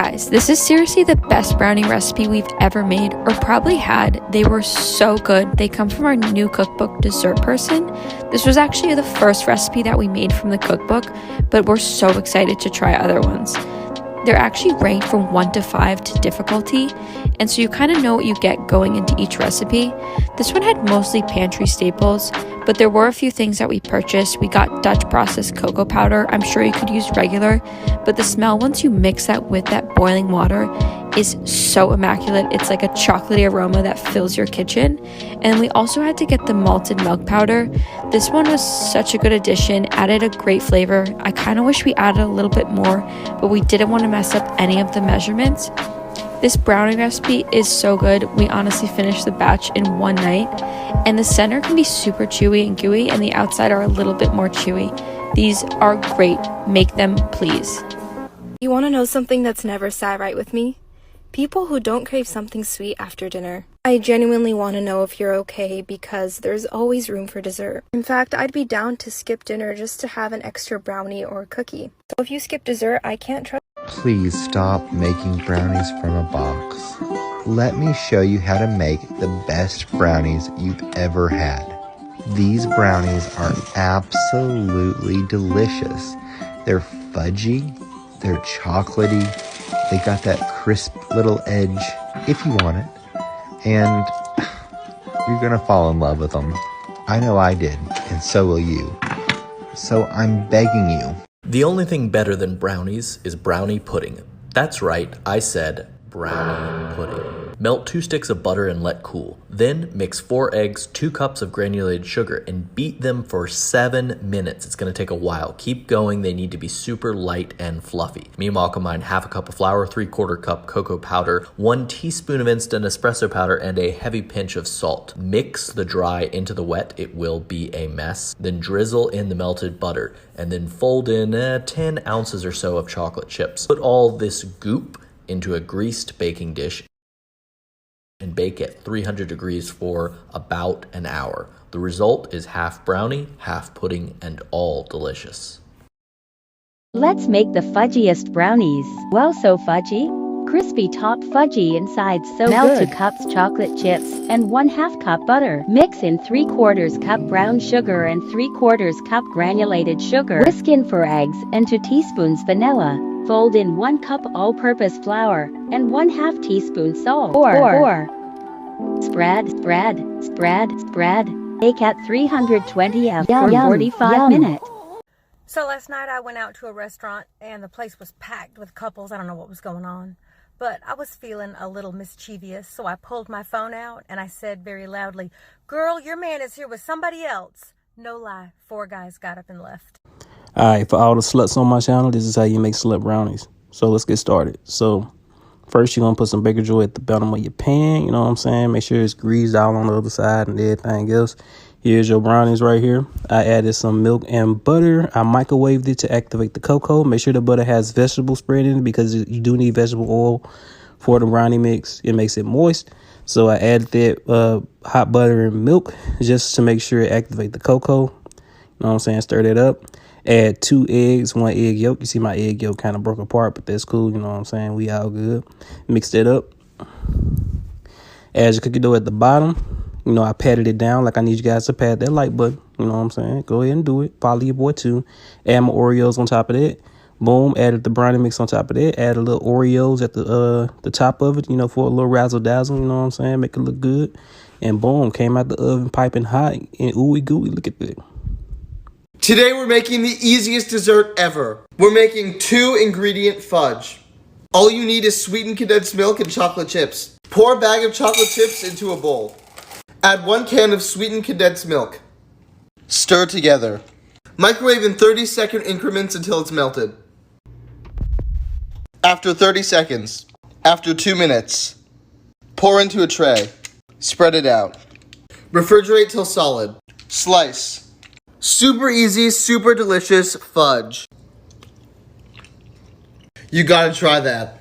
Guys, this is seriously the best brownie recipe we've ever made or probably had. They were so good. They come from our new cookbook, Dessert Person. This was actually the first recipe that we made from the cookbook, but we're so excited to try other ones. They're actually ranked from 1 to 5 to difficulty, and so you kind of know what you get going into each recipe. This one had mostly pantry staples, but there were a few things that we purchased. We got Dutch processed cocoa powder. I'm sure you could use regular, but the smell once you mix that with that boiling water is so immaculate. It's like a chocolatey aroma that fills your kitchen. And we also had to get the malted milk powder. This one was such a good addition, added a great flavor. I kind of wish we added a little bit more, but we didn't want to mess up any of the measurements. This brownie recipe is so good. We honestly finished the batch in one night, and the center can be super chewy and gooey, and the outside are a little bit more chewy. These are great. Make them, please. You want to know something that's never sat right with me? People who don't crave something sweet after dinner. I genuinely want to know if you're okay because there's always room for dessert. In fact, I'd be down to skip dinner just to have an extra brownie or cookie. So if you skip dessert, I can't trust. Please stop making brownies from a box. Let me show you how to make the best brownies you've ever had. These brownies are absolutely delicious. They're fudgy, they're chocolatey, they got that crisp little edge if you want it, and you're gonna fall in love with them. I know I did, and so will you. So I'm begging you. The only thing better than brownies is brownie pudding. That's right, I said brownie pudding. Melt 2 sticks of butter and let cool. Then mix 4 eggs, 2 cups of granulated sugar, and beat them for 7 minutes. It's gonna take a while. Keep going, they need to be super light and fluffy. Meanwhile, combine half a cup of flour, 3/4 cup cocoa powder, 1 teaspoon of instant espresso powder, and a heavy pinch of salt. Mix the dry into the wet, it will be a mess. Then drizzle in the melted butter, and then fold in 10 ounces or so of chocolate chips. Put all this goop into a greased baking dish and bake at 300 degrees for about an hour. The result is half brownie, half pudding, and all delicious. Let's make the fudgiest brownies. Well, so fudgy. Crispy top, fudgy inside, so melt good. 2 cups chocolate chips and 1/2 cup butter. Mix in 3/4 cup brown sugar and 3/4 cup granulated sugar. Whisk in 4 eggs and 2 teaspoons vanilla. Fold in 1 cup all-purpose flour and 1/2 teaspoon salt. Or spread. Bake at 320 F for 45 minutes. So last night I went out to a restaurant and the place was packed with couples. I don't know what was going on, but I was feeling a little mischievous, so I pulled my phone out and I said very loudly, "Girl, your man is here with somebody else." No lie, 4 guys got up and left. Alright, for all the sluts on my channel, this is how you make slut brownies. So let's get started. So first you're going to put some baking joy at the bottom of your pan, you know what I'm saying? Make sure it's greased out on the other side and everything else. Here's your brownies right here. I added some milk and butter. I microwaved it to activate the cocoa. Make sure the butter has vegetable spread in it because you do need vegetable oil for the brownie mix. It makes it moist. So I added that hot butter and milk just to make sure it activate the cocoa. You know what I'm saying? Stir that up. Add 2 eggs, 1 egg yolk. You see my egg yolk kind of broke apart, but that's cool. You know what I'm saying? We all good. Mix that up. Add your cookie dough at the bottom. You know, I patted it down like I need you guys to pat that like button. You know what I'm saying? Go ahead and do it. Follow your boy too. Add my Oreos on top of that. Boom. Added the brownie mix on top of that. Add a little Oreos at the top of it, you know, for a little razzle dazzle. You know what I'm saying? Make it look good. And boom, came out the oven piping hot and ooey gooey. Look at that. Today we're making the easiest dessert ever. We're making 2-ingredient fudge. All you need is sweetened condensed milk and chocolate chips. Pour a bag of chocolate chips into a bowl. Add 1 can of sweetened condensed milk. Stir together. Microwave in 30-second increments until it's melted. After 30 seconds, after 2 minutes, pour into a tray. Spread it out. Refrigerate till solid. Slice. Super easy, super delicious fudge. You gotta try that.